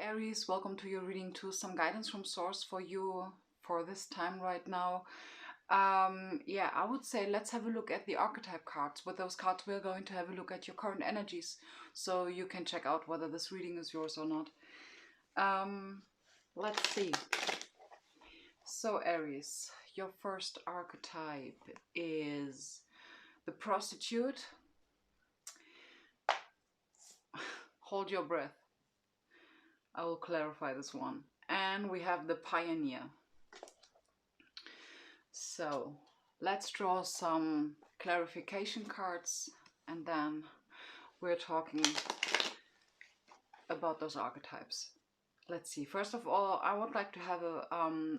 Aries, welcome to your reading to some guidance from source for you for this time right now. Yeah, I would say let's have a look at the archetype cards. With those cards, we're going to have a look at your current energies so you can check out whether this reading is yours or not. Let's see. So Aries, your first archetype is the prostitute. Hold your breath. I will clarify this one. And we have the pioneer. So let's draw some clarification cards and then we're talking about those archetypes. Let's see. First of all, I would like to have a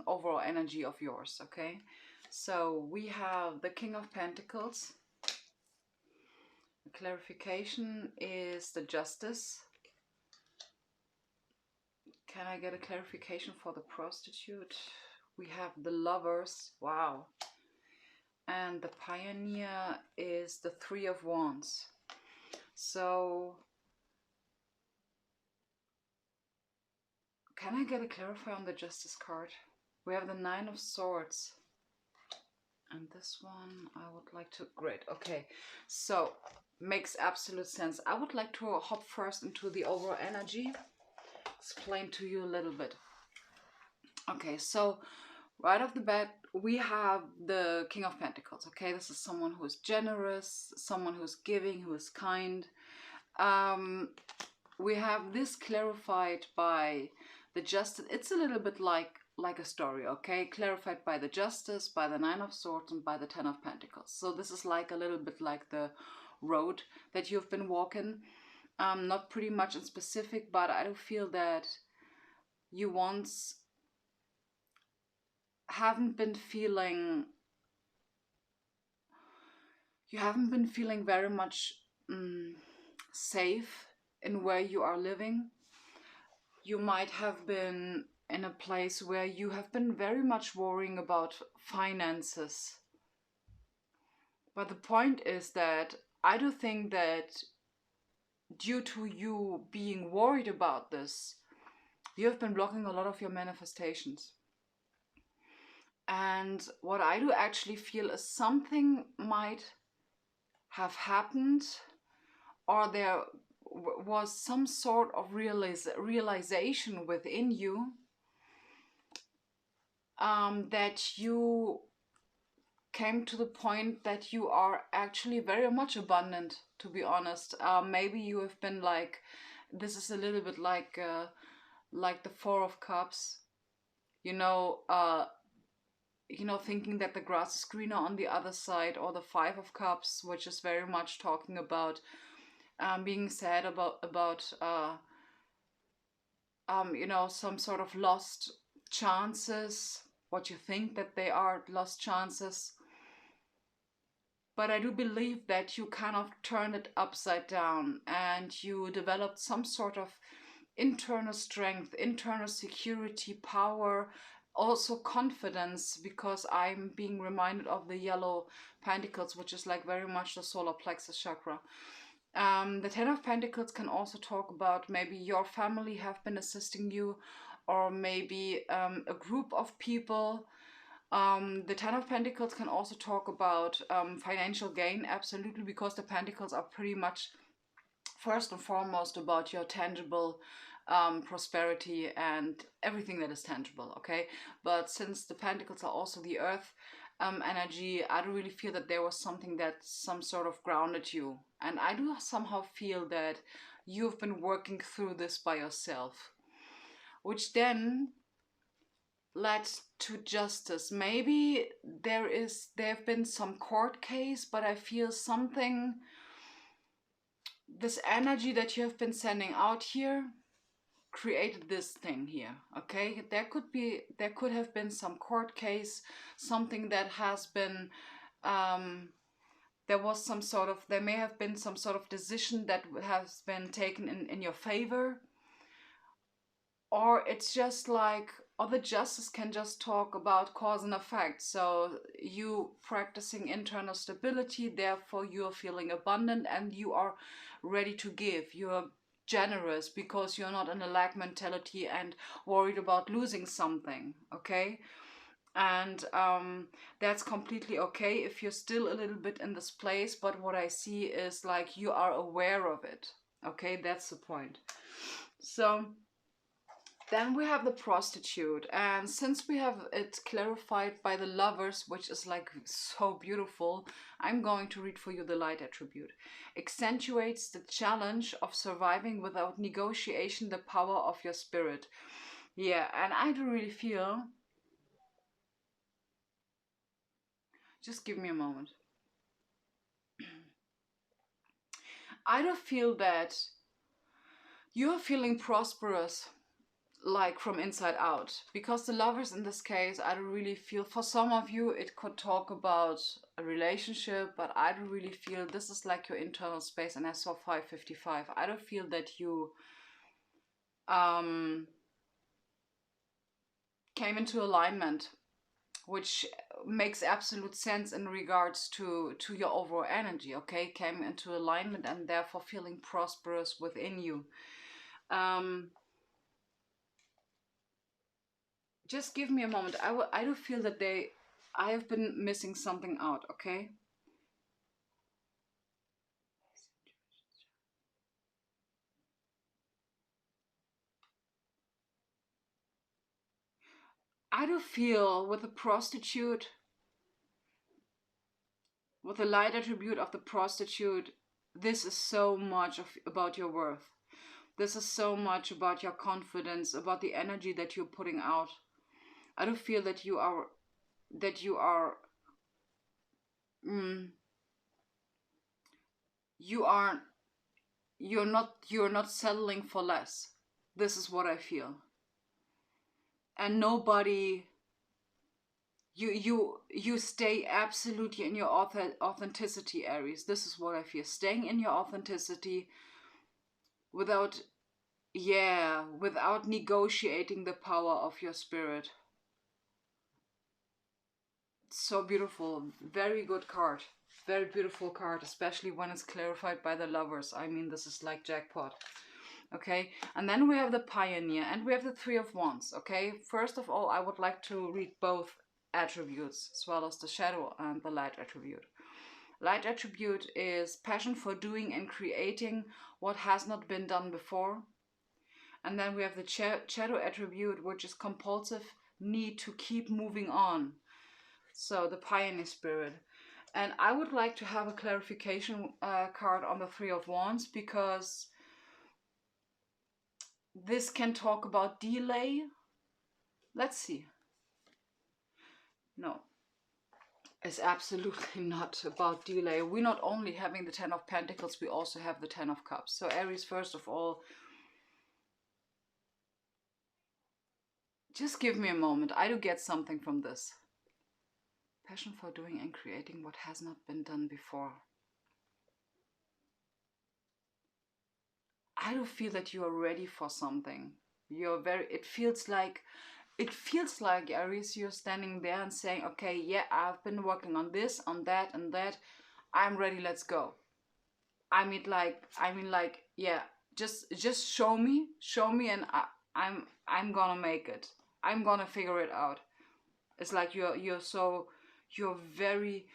overall energy of yours, okay? So we have the King of Pentacles. The clarification is the Justice. Can I get a clarification for the prostitute? We have the Lovers. Wow. And the Pioneer is the Three of Wands. So can I get a clarifier on the Justice card? We have the Nine of Swords. And this one I would like to... Great. Okay. So makes absolute sense. I would like to hop first into the overall energy. Explain to you a little bit. Okay, so right off the bat, we have the King of Pentacles. Okay, this is someone who is generous, someone who is giving, who is kind. We have this clarified by the Justice. It's a little bit like a story, okay? Clarified by the Justice, by the Nine of Swords, and by the Ten of Pentacles. So this is like a little bit like the road that you've been walking. Not pretty much in specific, but I do feel that you once haven't been feeling very much safe in where you are living. You might have been in a place where you have been very much worrying about finances. But the point is that I do think that due to you being worried about this, you have been blocking a lot of your manifestations. And what I do actually feel is something might have happened, or there was some sort of realization within you that you came to the point that you are actually very much abundant, to be honest. Maybe you have been like, this is a little bit like the Four of Cups, thinking that the grass is greener on the other side, or the Five of Cups, which is very much talking about being sad about some sort of lost chances, what you think that they are lost chances. But I do believe that you kind of turned it upside down and you developed some sort of internal strength, internal security, power, also confidence, because I'm being reminded of the Yellow Pentacles, which is like very much the solar plexus chakra. The Ten of Pentacles can also talk about maybe your family have been assisting you, or maybe a group of people. The Ten of Pentacles can also talk about financial gain, absolutely, because the Pentacles are pretty much first and foremost about your tangible prosperity and everything that is tangible, okay? But since the Pentacles are also the Earth energy, I do really feel that there was something that some sort of grounded you. And I do somehow feel that you've been working through this by yourself, which then led to justice. Maybe there have been some court case, but I feel something, this energy that you have been sending out here created this thing here, okay? There could have been some court case, something that has been there may have been some sort of decision that has been taken in your favor, or it's just like, or the Justice can just talk about cause and effect. So you practicing internal stability, therefore you are feeling abundant and you are ready to give. You are generous because you're not in a lack mentality and worried about losing something, okay? And that's completely okay if you're still a little bit in this place, but what I see is like you are aware of it, okay? That's the point. So then we have the prostitute, and since we have it clarified by the lovers, which is like so beautiful, I'm going to read for you the light attribute. Accentuates the challenge of surviving without negotiation, the power of your spirit. Yeah, and I do really feel, just give me a moment. I do feel that you're feeling prosperous, like from inside out, because the lovers in this case, I don't really feel, for some of you it could talk about a relationship, but I don't really feel this is like your internal space. And I saw 555. I don't feel that you came into alignment, which makes absolute sense in regards to your overall energy, okay? Came into alignment and therefore feeling prosperous within you. Just give me a moment. I do feel that I have been missing something out, okay? I do feel with the prostitute, with the light attribute of the prostitute, this is so much about your worth. This is so much about your confidence, about the energy that you're putting out. I do feel that mm, you are you're not settling for less. This is what I feel. And nobody, you stay absolutely in your authenticity, Aries. This is what I feel. Staying in your authenticity without, yeah, without negotiating the power of your spirit. So beautiful. Very good card. Very beautiful card, especially when it's clarified by the lovers. I mean, this is like jackpot. Okay, and then we have the Pioneer, and we have the Three of Wands. Okay, first of all, I would like to read both attributes, as well as the Shadow and the Light attribute. Light attribute is passion for doing and creating what has not been done before. And then we have the Shadow attribute, which is compulsive need to keep moving on. So the Pioneer spirit. And I would like to have a clarification card on the Three of Wands, because this can talk about delay. Let's see. No, it's absolutely not about delay. We're not only having the Ten of Pentacles, we also have the Ten of Cups. So Aries, first of all, just give me a moment. I do get something from this. Passion for doing and creating what has not been done before. I do feel that you are ready for something. It feels like, Aries, you're standing there and saying, okay, yeah, I've been working on this, on that, and that. I'm ready, let's go. I mean like, yeah, just show me, and I'm gonna make it. I'm gonna figure it out. It's like you're very,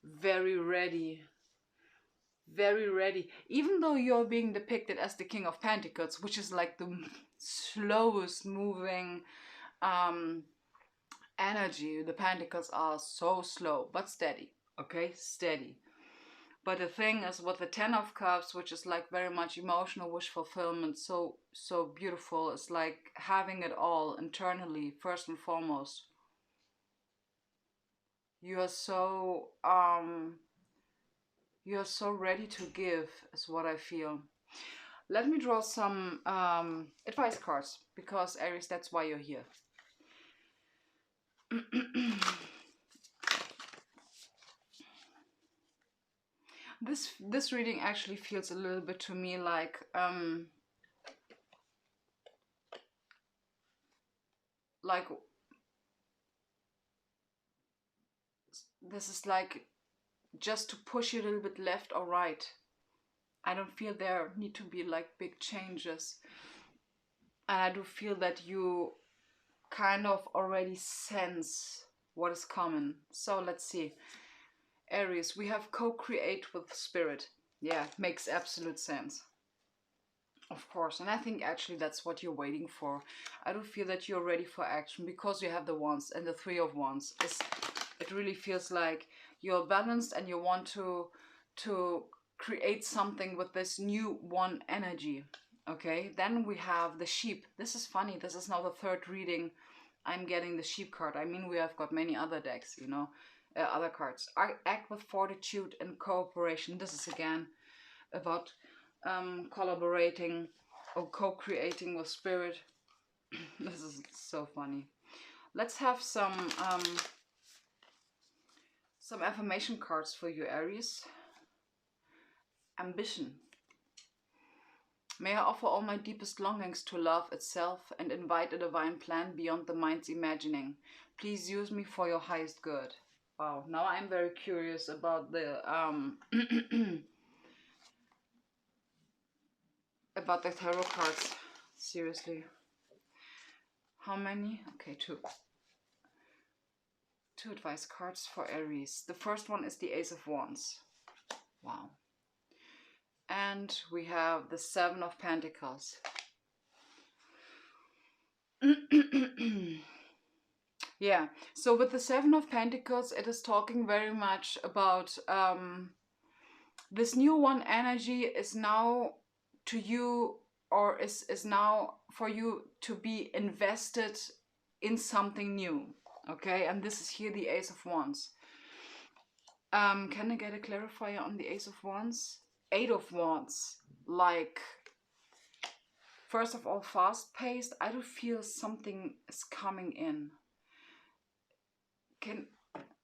very ready. Very ready. Even though you're being depicted as the King of Pentacles, which is like the slowest moving energy. The Pentacles are so slow, but steady. Okay, steady. But the thing is with the Ten of Cups, which is like very much emotional wish fulfillment, so beautiful. It's like having it all internally, first and foremost. You are so ready to give, is what I feel. Let me draw some advice cards, because Aries, that's why you're here. This reading actually feels a little bit to me like this is like just to push you a little bit left or right. I don't feel there need to be like big changes. And I do feel that you kind of already sense what is coming. So let's see. Aries, we have co-create with spirit. Yeah, makes absolute sense. Of course, and I think actually that's what you're waiting for. I do feel that you're ready for action because you have the Wands and the Three of Wands. It really feels like you're balanced and you want to create something with this new one energy. Okay, then we have the sheep. This is funny. This is now the third reading. I'm getting the sheep card. I mean, we have got many other decks, you know, other cards. Act with fortitude and cooperation. This is again about collaborating or co-creating with spirit. This is so funny. Let's have some affirmation cards for you, Aries. Ambition. May I offer all my deepest longings to love itself and invite a divine plan beyond the mind's imagining. Please use me for your highest good. Wow, now I'm very curious about the about the tarot cards. Seriously. How many? Okay, two. Two advice cards for Aries. The first one is the Ace of Wands. Wow. And we have the Seven of Pentacles. Yeah, so with the Seven of Pentacles, it is talking very much about this new one energy is now to you, or is now for you to be invested in something new. Okay, and this is here the Ace of Wands. Can I get a clarifier on the Ace of Wands? Eight of Wands, like, first of all, fast-paced. I do feel something is coming in. Can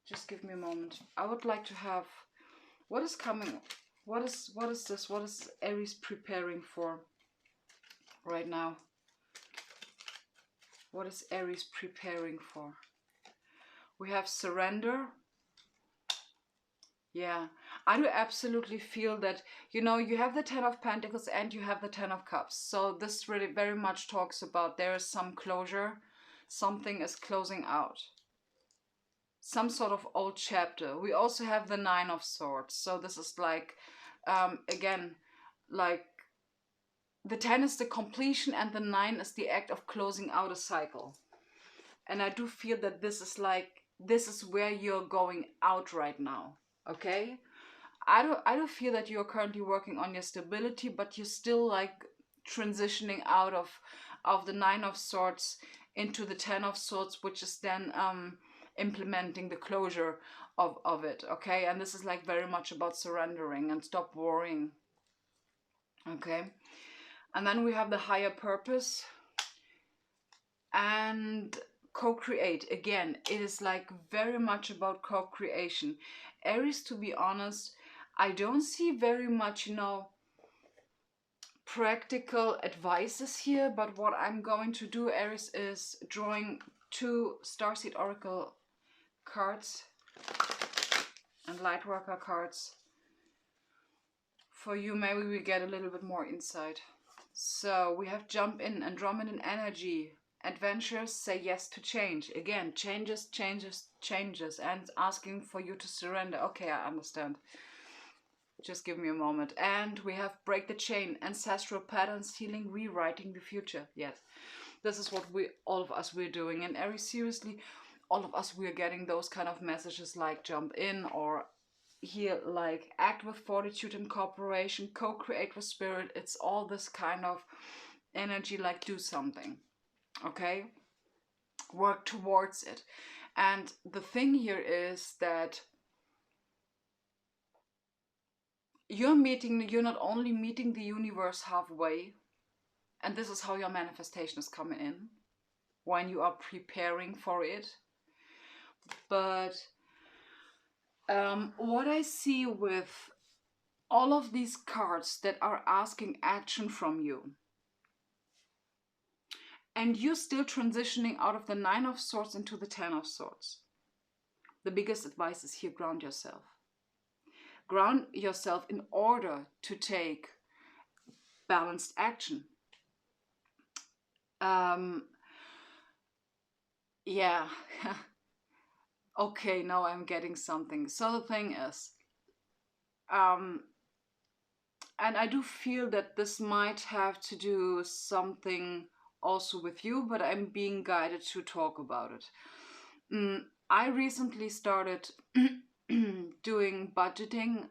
just give me a moment. I would like to have, what is coming? What is this? What is Aries preparing for right now? What is Aries preparing for? We have surrender. Yeah, I do absolutely feel that, you know, you have the Ten of Pentacles and you have the Ten of Cups. So this really very much talks about there is some closure. Something is closing out. Some sort of old chapter. We also have the Nine of Swords. So this is like, again, like the 10 is the completion and the 9 is the act of closing out a cycle. And I do feel that this is like, this is where you're going out right now. Okay, I don't feel that you're currently working on your stability, but you're still like transitioning out of the Nine of Swords into the Ten of Swords, which is then implementing the closure of it. Okay, and this is like very much about surrendering and stop worrying. Okay, and then we have the higher purpose and co-create. Again, it is like very much about co-creation. Aries, to be honest, I don't see very much, you know, practical advices here, but what I'm going to do, Aries, is drawing two Starseed Oracle cards and Lightworker cards. For you, maybe we get a little bit more insight. So we have Jump In, Andromedan Energy. Adventures, say yes to change. Again, changes, and asking for you to surrender. Okay, I understand. Just give me a moment. And we have Break the Chain, Ancestral Patterns, Healing, Rewriting the Future. Yes, this is what all of us, we're doing. And Aries, seriously, all of us, we're getting those kind of messages like Jump In, or here like Act with Fortitude and Cooperation, Co-create with Spirit. It's all this kind of energy, like do something. Okay, work towards it. And the thing here is that you're not only meeting the universe halfway, and this is how your manifestation is coming in when you are preparing for it, but what I see with all of these cards that are asking action from you, and you're still transitioning out of the Nine of Swords into the Ten of Swords. The biggest advice is here, ground yourself. Ground yourself in order to take balanced action. Yeah. Okay, now I'm getting something. So the thing is, um, and I do feel that this might have to do something also with you, but I'm being guided to talk about it. I recently started doing budgeting,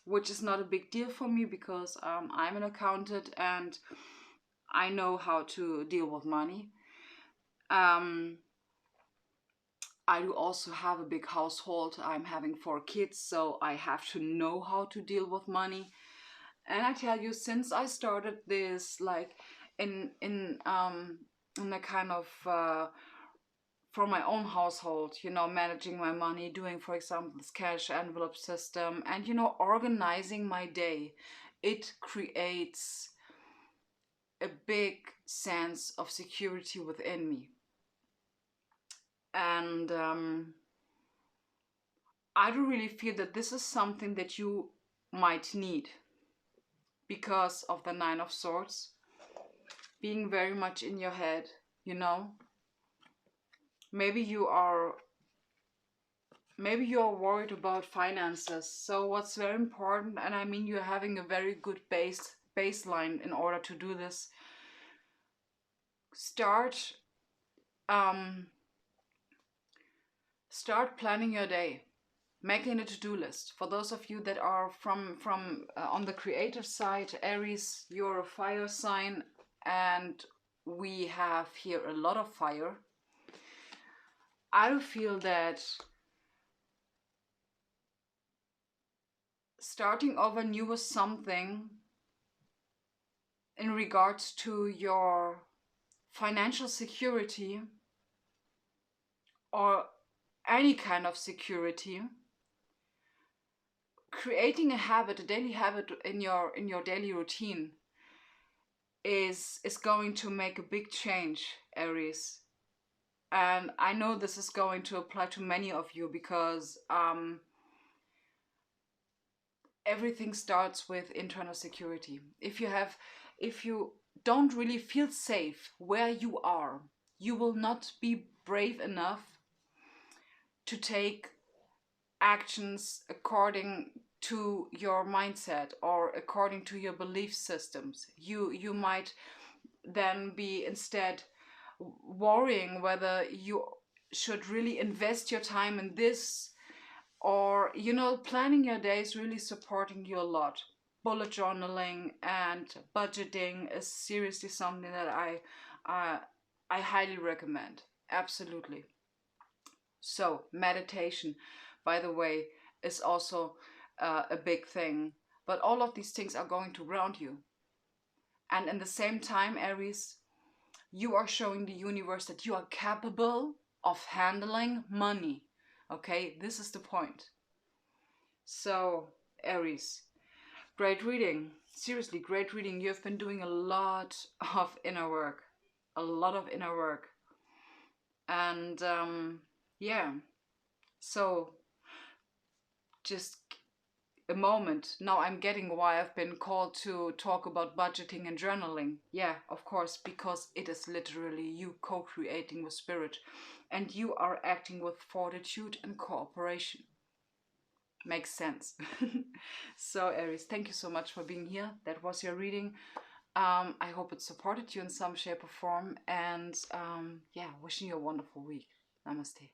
which is not a big deal for me because I'm an accountant and I know how to deal with money. Um, I do also have a big household. I'm having 4 kids, so I have to know how to deal with money. And I tell you, since I started this, like in a kind of for my own household, managing my money, doing, for example, this cash envelope system, and organizing my day, it creates a big sense of security within me. And I do really feel that this is something that you might need because of the Nine of Swords being very much in your head, you know. Maybe you are worried about finances. So what's very important, and I mean you're having a very good baseline in order to do this. Start planning your day, making a to-do list. For those of you that are from on the creative side, Aries, you're a fire sign, and we have here a lot of fire. I feel that starting over new with something in regards to your financial security or any kind of security, creating a habit, a daily habit in your daily routine is going to make a big change, Aries. And I know this is going to apply to many of you because everything starts with internal security. If you don't really feel safe where you are, you will not be brave enough to take actions according to your mindset or according to your belief systems. You might then be instead worrying whether you should really invest your time in this, or planning your day is really supporting you a lot. Bullet journaling and budgeting is seriously something that I highly recommend. Absolutely. So meditation, by the way, is also a big thing. But all of these things are going to ground you. And in the same time, Aries, you are showing the universe that you are capable of handling money. Okay, this is the point. So, Aries, great reading. Seriously, great reading. You've been doing a lot of inner work. A lot of inner work. And yeah, so just a moment. Now I'm getting why I've been called to talk about budgeting and journaling. Yeah, of course, because it is literally you co-creating with spirit and you are acting with fortitude and cooperation. Makes sense. So Aries, thank you so much for being here. That was your reading. I hope it supported you in some shape or form, and yeah, wishing you a wonderful week. Namaste.